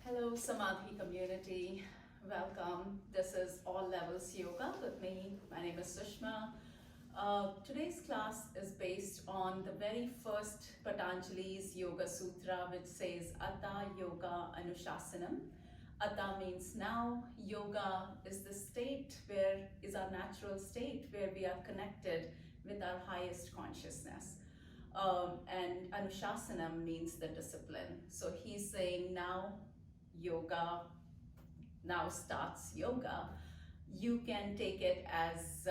Hello Samadhi community, welcome. This is All Levels Yoga with me. My name is Sushma. Today's class is based on the very first Patanjali's Yoga Sutra, which says Atta Yoga Anushasanam. Atta means now, yoga is the state where is our natural state where we are connected with our highest consciousness. And Anushasanam means the discipline. So he's saying now yoga, now starts yoga. You can take it as,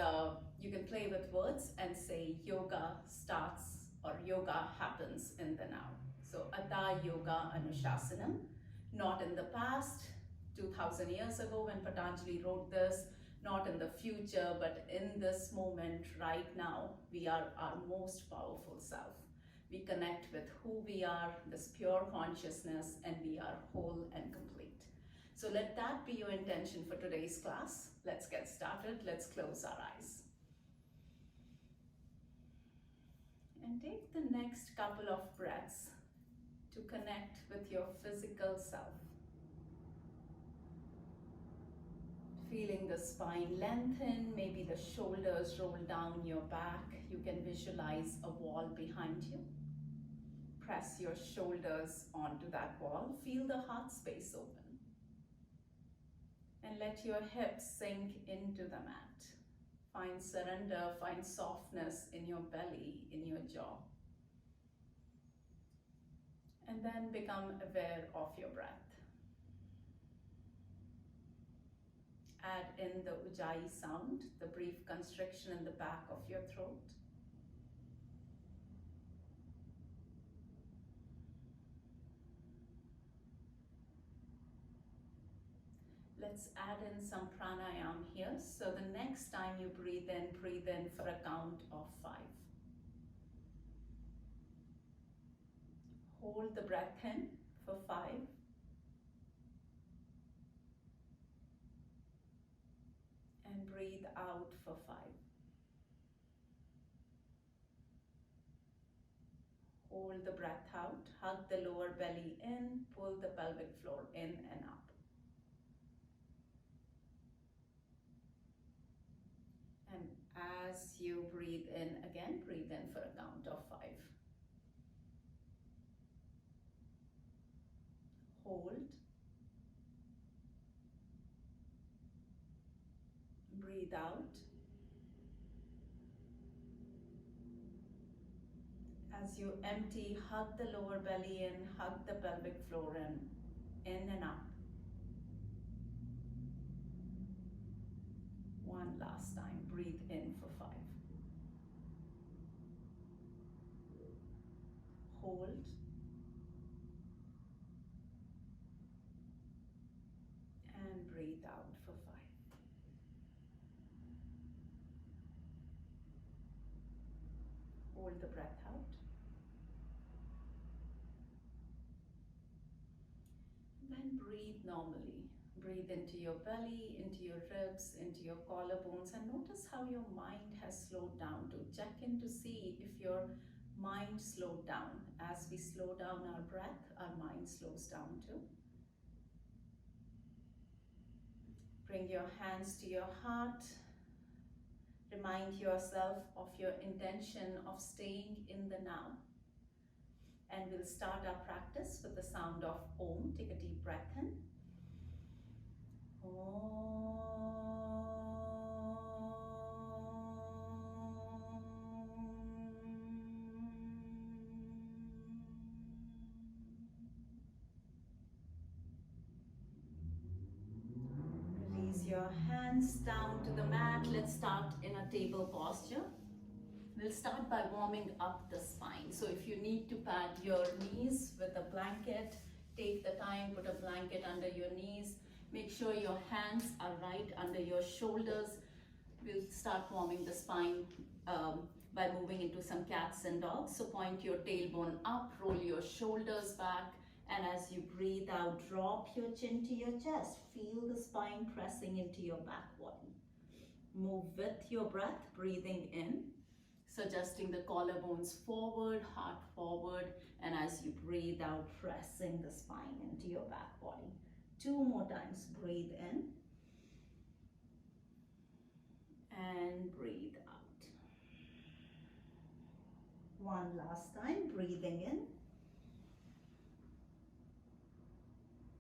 you can play with words and say yoga starts or yoga happens in the now. So Atta Yoga Anushasanam, not in the past, 2000 years ago when Patanjali wrote this, not in the future, but in this moment right now, we are our most powerful self. We connect with who we are, this pure consciousness, and we are whole and complete. So let that be your intention for today's class. Let's get started. Let's close our eyes. And take the next couple of breaths to connect with your physical self. Feeling the spine lengthen, maybe the shoulders roll down your back. You can visualize a wall behind you. Press your shoulders onto that wall. Feel the heart space open. And let your hips sink into the mat. Find surrender, find softness in your belly, in your jaw. And then become aware of your breath. Add in the Ujjayi sound, the brief constriction in the back of your throat. Let's add in some pranayam here. So the next time you breathe in for a count of 5. Hold the breath in for 5. And breathe out for 5. Hold the breath out, hug the lower belly in, pull the pelvic floor in and up. And as you breathe in again, breathe in for a count of 5. Hold. Breathe out. As you empty, hug the lower belly in, hug the pelvic floor in and up. One last time, breathe in for 5. Hold. And breathe out for 5. Hold the breath out. Then breathe normally. Breathe into your belly, into your ribs, into your collarbones, and notice how your mind has slowed down to check in to see if your mind slowed down. As we slow down our breath, our mind slows down too. Bring your hands to your heart. Remind yourself of your intention of staying in the now. And we'll start our practice with the sound of Om. Take a deep breath in. Om. Release your hands down to the mat. Let's start in a table posture. We'll start by warming up the spine. So if you need to pad your knees with a blanket, take the time, put a blanket under your knees. Make sure your hands are right under your shoulders. We'll start warming the spine by moving into some cats and dogs. So point your tailbone up, roll your shoulders back, and as you breathe out, drop your chin to your chest. Feel the spine pressing into your back body. Move with your breath, breathing in. Suggesting the collarbones forward, heart forward, and as you breathe out, pressing the spine into your back body. 2 more times. Breathe in and breathe out. 1 last time. Breathing in.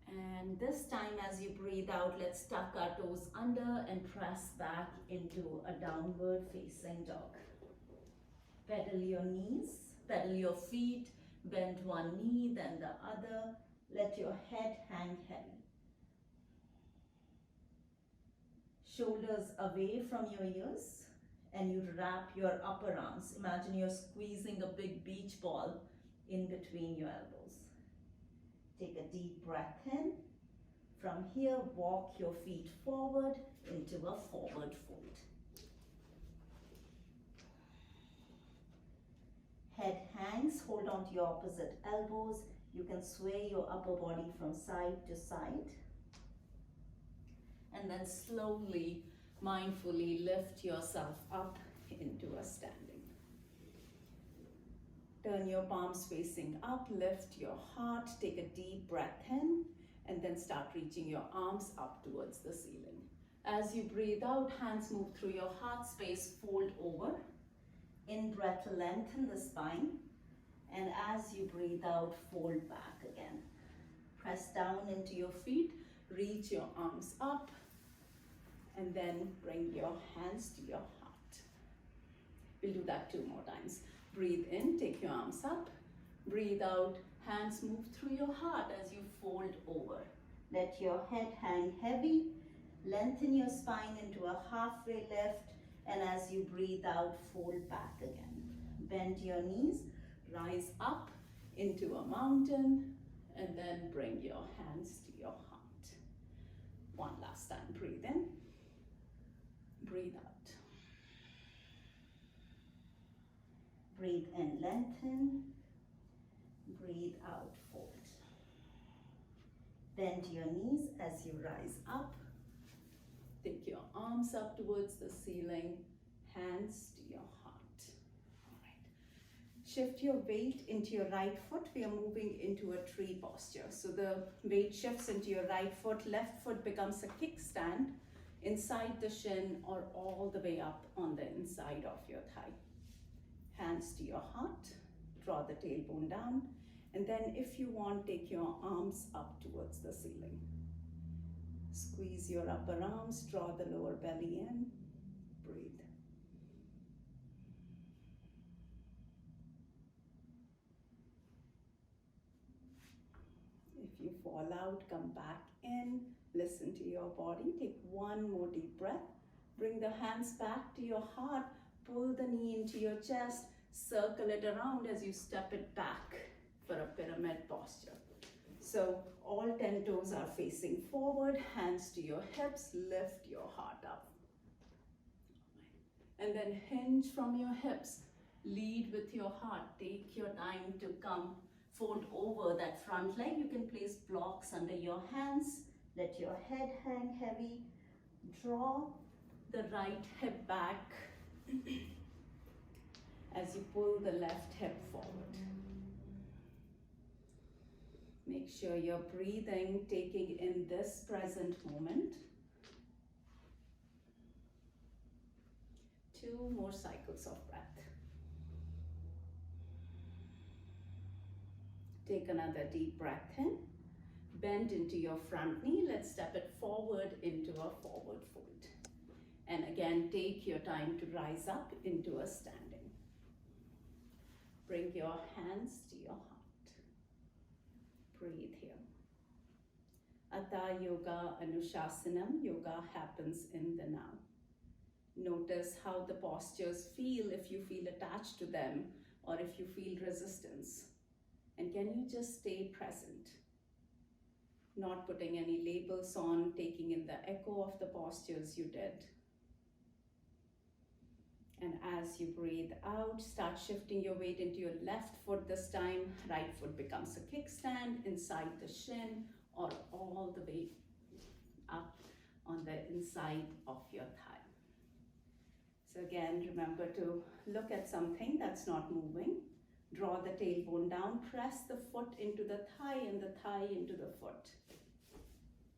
And this time as you breathe out, let's tuck our toes under and press back into a downward facing dog. Pedal your knees, pedal your feet, bend one knee, then the other. Let your head hang heavy. Shoulders away from your ears, and you wrap your upper arms. Imagine you're squeezing a big beach ball in between your elbows. Take a deep breath in. From here, walk your feet forward into a forward fold. Head hangs, hold on to your opposite elbows. You can sway your upper body from side to side. And then slowly, mindfully lift yourself up into a standing. Turn your palms facing up, lift your heart, take a deep breath in, and then start reaching your arms up towards the ceiling. As you breathe out, hands move through your heart space, fold over. In breath, lengthen the spine. And as you breathe out, fold back again. Press down into your feet, reach your arms up, and then bring your hands to your heart. We'll do that 2 more times. Breathe in, take your arms up. Breathe out, hands move through your heart as you fold over. Let your head hang heavy. Lengthen your spine into a halfway lift. And as you breathe out, fold back again. Bend your knees, rise up into a mountain, and then bring your hands to your heart. 1 last time. Breathe in, breathe out. Breathe in, lengthen. Breathe out, fold. Bend your knees as you rise up. Take your arms up towards the ceiling, hands to your heart. All right. Shift your weight into your right foot. We are moving into a tree posture. So the weight shifts into your right foot. Left foot becomes a kickstand inside the shin or all the way up on the inside of your thigh. Hands to your heart. Draw the tailbone down. And then if you want, take your arms up towards the ceiling. Squeeze your upper arms, draw the lower belly in, breathe. If you fall out, come back in, listen to your body. Take 1 more deep breath. Bring the hands back to your heart, pull the knee into your chest, circle it around as you step it back for a pyramid posture. So all 10 toes are facing forward, hands to your hips, lift your heart up. And then hinge from your hips, lead with your heart. Take your time to come, fold over that front leg. You can place blocks under your hands. Let your head hang heavy. Draw the right hip back as you pull the left hip forward. Make sure you're breathing, taking in this present moment. 2 more cycles of breath. Take another deep breath in. Bend into your front knee. Let's step it forward into a forward fold. And again, take your time to rise up into a standing. Bring your hands to your heart. Breathe here. Atha Yoga Anushasanam. Yoga happens in the now. Notice how the postures feel, if you feel attached to them or if you feel resistance. And can you just stay present? Not putting any labels on, taking in the echo of the postures you did. And as you breathe out, start shifting your weight into your left foot this time. Right foot becomes a kickstand inside the shin or all the way up on the inside of your thigh. So again, remember to look at something that's not moving. Draw the tailbone down, press the foot into the thigh and the thigh into the foot.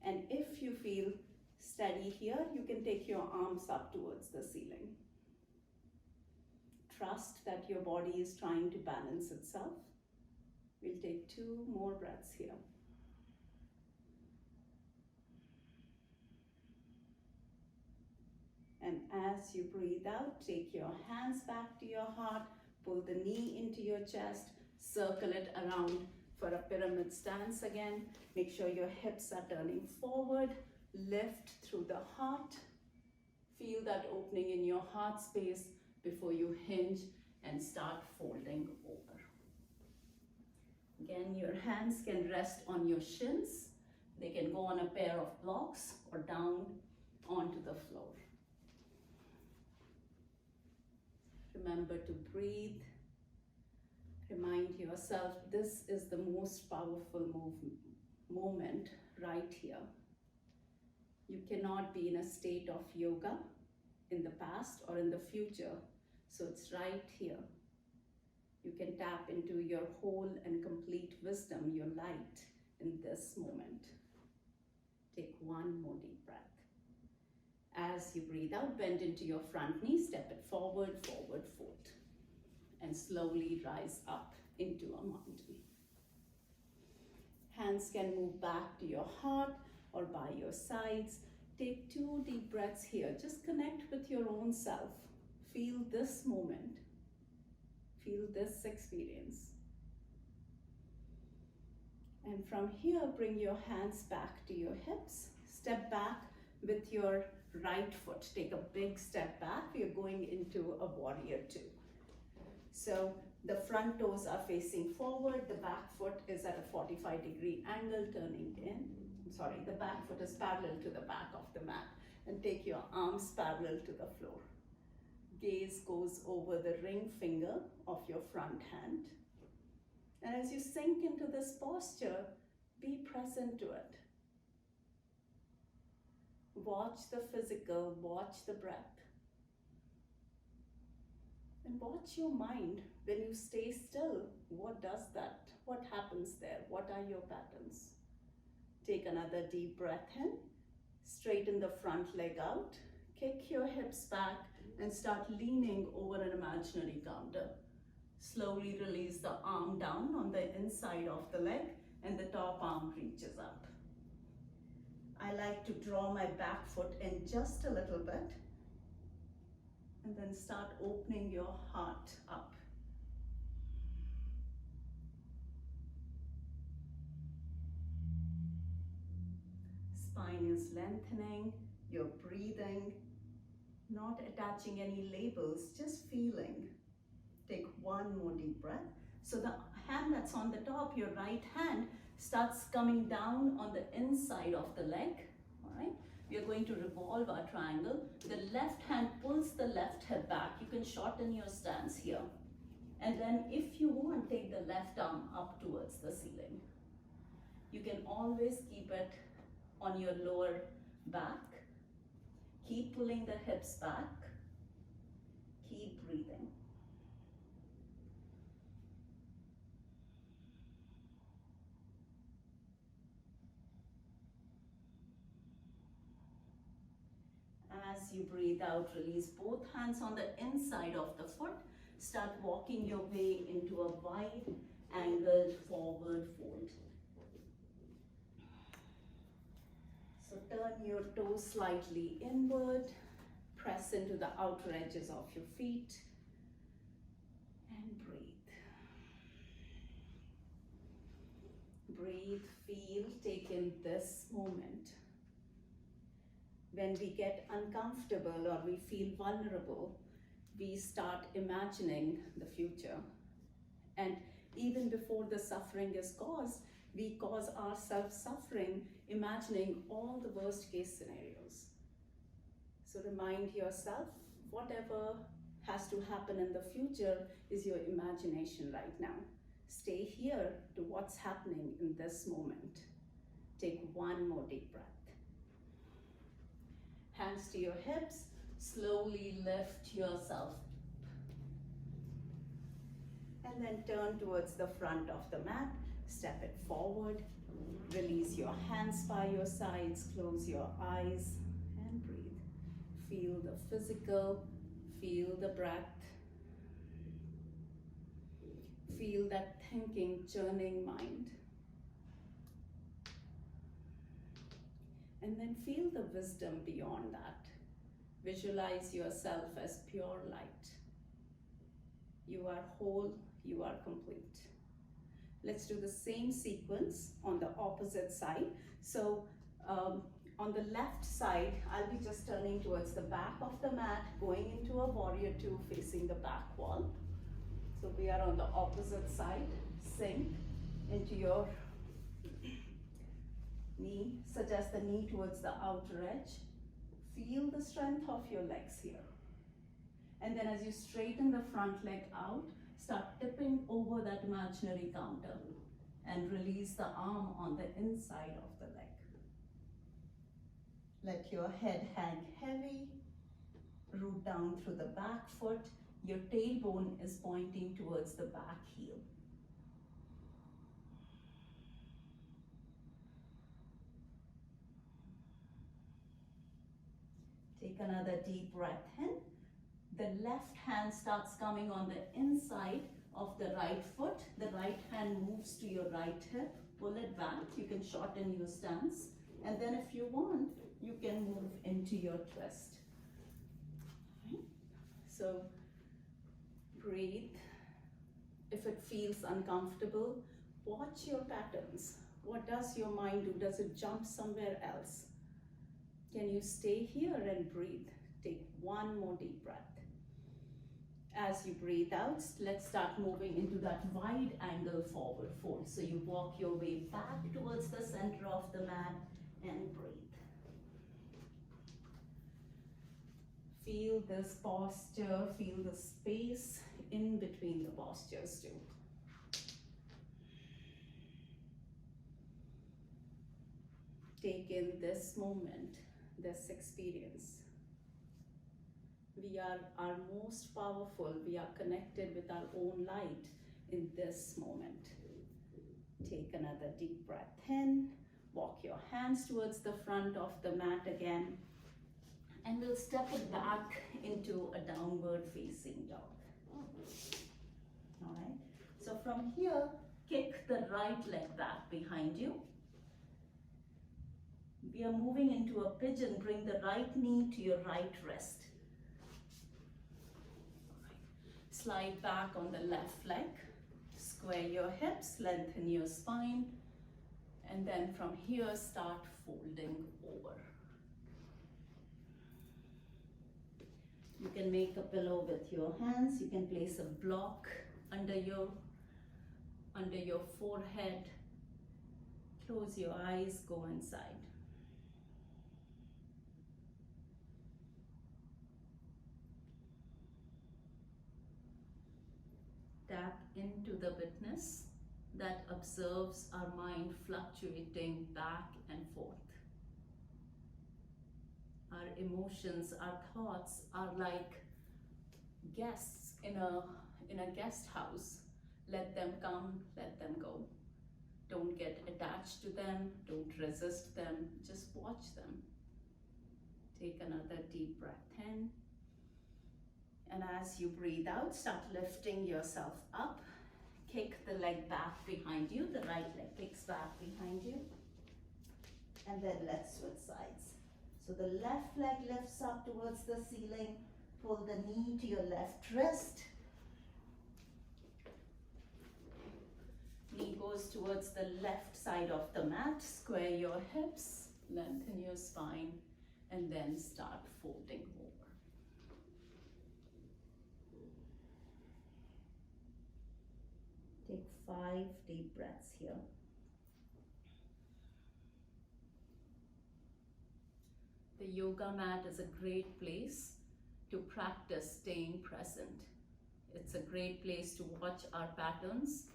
And if you feel steady here, you can take your arms up towards the ceiling. Trust that your body is trying to balance itself. We'll take 2 more breaths here. And as you breathe out, take your hands back to your heart, pull the knee into your chest, circle it around for a pyramid stance again. Make sure your hips are turning forward, lift through the heart. Feel that opening in your heart space before you hinge and start folding over. Again, your hands can rest on your shins. They can go on a pair of blocks or down onto the floor. Remember to breathe. Remind yourself this is the most powerful moment right here. You cannot be in a state of yoga in the past or in the future, so it's right here. You can tap into your whole and complete wisdom, your light, in this moment. Take 1 more deep breath. As you breathe out, bend into your front knee, step it forward, forward fold, and slowly rise up into a mountain. Hands can move back to your heart or by your sides. Take 2 deep breaths here. Just connect with your own self. Feel this moment. Feel this experience. And from here, bring your hands back to your hips. Step back with your right foot. Take a big step back. You're going into a warrior 2. So the front toes are facing forward. The back foot is at a 45-degree angle, turning in. The back foot is parallel to the back of the mat. And take your arms parallel to the floor. Gaze goes over the ring finger of your front hand. And as you sink into this posture, be present to it. Watch the physical, watch the breath. And watch your mind. When you stay still, what does that? What happens there? What are your patterns? Take another deep breath in. Straighten the front leg out. Kick your hips back and start leaning over an imaginary counter. Slowly release the arm down on the inside of the leg and the top arm reaches up. I like to draw my back foot in just a little bit and then start opening your heart up. Spine is lengthening, you're breathing, not attaching any labels, just feeling. Take 1 more deep breath. So the hand that's on the top, your right hand, starts coming down on the inside of the leg. All right. We are going to revolve our triangle. The left hand pulls the left hip back. You can shorten your stance here. And then if you want, take the left arm up towards the ceiling. You can always keep it on your lower back. Keep pulling the hips back. Keep breathing. As you breathe out, release both hands on the inside of the foot. Start walking your way into a wide angled forward fold. So turn your toes slightly inward. Press into the outer edges of your feet. And breathe. Breathe, feel, take in this moment. When we get uncomfortable or we feel vulnerable, we start imagining the future. And even before the suffering is caused, we cause ourselves suffering, imagining all the worst case scenarios. So remind yourself, whatever has to happen in the future is your imagination right now. Stay here to what's happening in this moment. Take 1 more deep breath. Hands to your hips, slowly lift yourself. And then turn towards the front of the mat, step it forward, release your hands by your sides, close your eyes and breathe. Feel the physical, feel the breath, feel that thinking, churning mind. And then feel the wisdom beyond that. Visualize yourself as pure light. You are whole, you are complete. Let's do the same sequence on the opposite side. So on the left side, I'll be just turning towards the back of the mat, going into a warrior two, facing the back wall. So we are on the opposite side. Sink into your knee, suggest the knee towards the outer edge. Feel the strength of your legs here. And then as you straighten the front leg out, start tipping over that imaginary counter and release the arm on the inside of the leg. Let your head hang heavy, root down through the back foot. Your tailbone is pointing towards the back heel. Take another deep breath in. The left hand starts coming on the inside of the right foot. The right hand moves to your right hip. Pull it back. You can shorten your stance. And then if you want, you can move into your twist. Right? So breathe. If it feels uncomfortable, watch your patterns. What does your mind do? Does it jump somewhere else? Can you stay here and breathe? Take one more deep breath. As you breathe out, let's start moving into that wide angle forward fold. So you walk your way back towards the center of the mat and breathe. Feel this posture, feel the space in between the postures too. Take in this moment, this experience. We are our most powerful. We are connected with our own light in this moment. Take another deep breath in. Walk your hands towards the front of the mat again. And we'll step it back into a downward facing dog. All right. So from here, kick the right leg back behind you. We are moving into a pigeon. Bring the right knee to your right wrist. Slide back on the left leg. Square your hips, lengthen your spine. And then from here, start folding over. You can make a pillow with your hands. You can place a block under your forehead. Close your eyes, go inside. Tap into the witness that observes our mind fluctuating back and forth. Our emotions, our thoughts are like guests in a guest house. Let them come, let them go. Don't get attached to them, don't resist them, just watch them. Take another deep breath in. And as you breathe out, start lifting yourself up. Kick the leg back behind you. The right leg kicks back behind you. And then let's switch sides. So the left leg lifts up towards the ceiling. Pull the knee to your left wrist. Knee goes towards the left side of the mat. Square your hips, lengthen your spine, and then start folding over. Take 5 deep breaths here. The yoga mat is a great place to practice staying present. It's a great place to watch our patterns,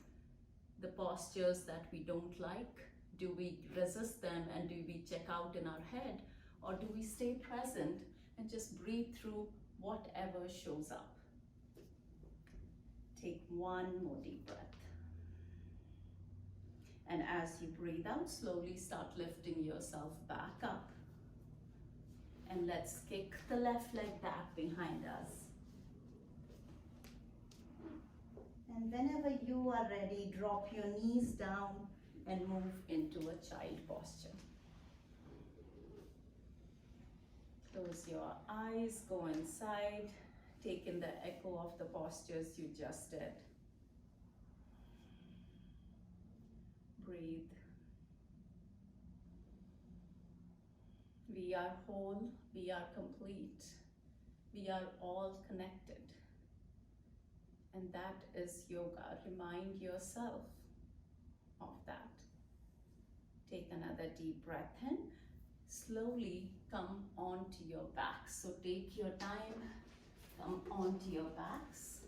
the postures that we don't like. Do we resist them and do we check out in our head? Or do we stay present and just breathe through whatever shows up? Take one more deep breath. And as you breathe out, slowly start lifting yourself back up. And let's kick the left leg back behind us. And whenever you are ready, drop your knees down and move into a child posture. Close your eyes, go inside, take in the echo of the postures you just did. Breathe. We are whole, we are complete, we are all connected. And that is yoga. Remind yourself of that. Take another deep breath in. Slowly come onto your back. So take your time, come onto your backs.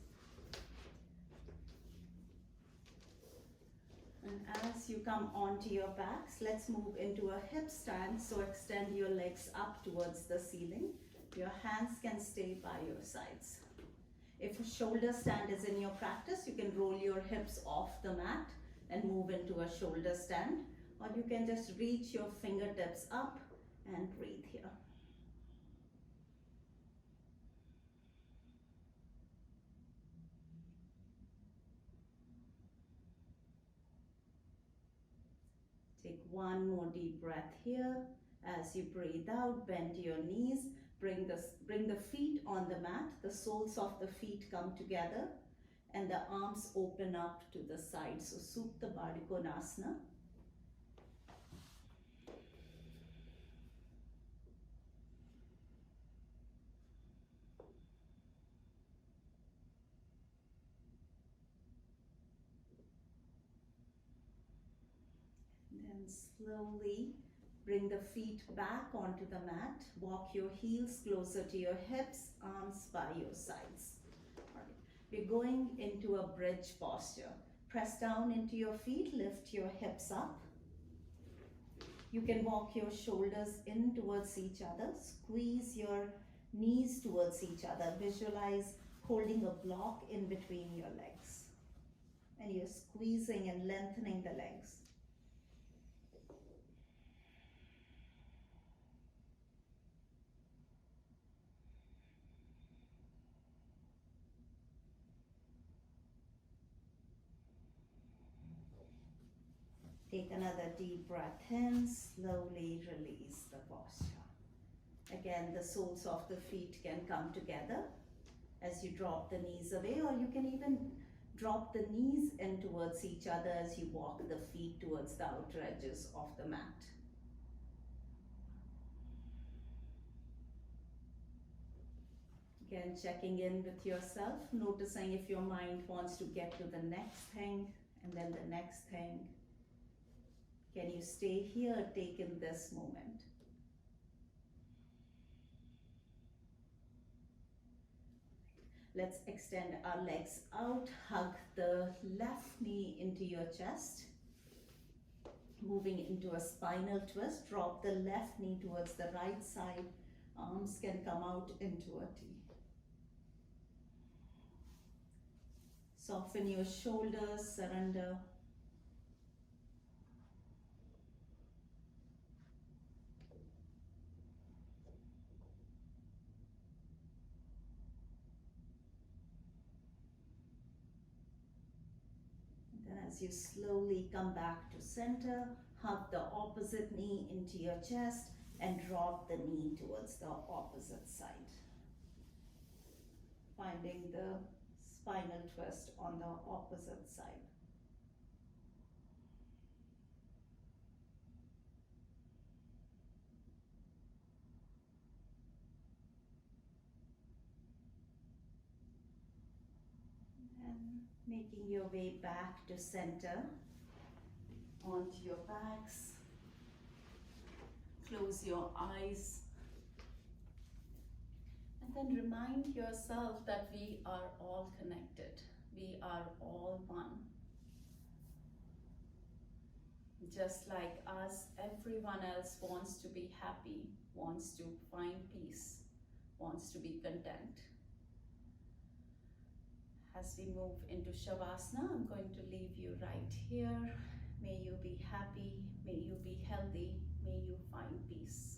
And as you come onto your backs, let's move into a hip stand. So extend your legs up towards the ceiling. Your hands can stay by your sides. If a shoulder stand is in your practice, you can roll your hips off the mat and move into a shoulder stand. Or you can just reach your fingertips up and breathe here. Take one more deep breath here. As you breathe out, bend your knees. Bring the feet on the mat. The soles of the feet come together and the arms open up to the side. So Supta Baddha Konasana. Then slowly bring the feet back onto the mat. Walk your heels closer to your hips, arms by your sides. Right. We're going into a bridge posture. Press down into your feet, lift your hips up. You can walk your shoulders in towards each other. Squeeze your knees towards each other. Visualize holding a block in between your legs. And you're squeezing and lengthening the legs. Take another deep breath in, slowly release the posture. Again, the soles of the feet can come together as you drop the knees away, or you can even drop the knees in towards each other as you walk the feet towards the outer edges of the mat. Again, checking in with yourself, noticing if your mind wants to get to the next thing and then the next thing. Can you stay here, take in this moment? Let's extend our legs out, hug the left knee into your chest. Moving into a spinal twist, drop the left knee towards the right side. Arms can come out into a T. Soften your shoulders, surrender. As you slowly come back to center, hug the opposite knee into your chest and drop the knee towards the opposite side. Finding the spinal twist on the opposite side. Making your way back to center, onto your backs. Close your eyes. And then remind yourself that we are all connected. We are all one. Just like us, everyone else wants to be happy, wants to find peace, wants to be content. As we move into Shavasana, I'm going to leave you right here. May you be happy, may you be healthy, may you find peace.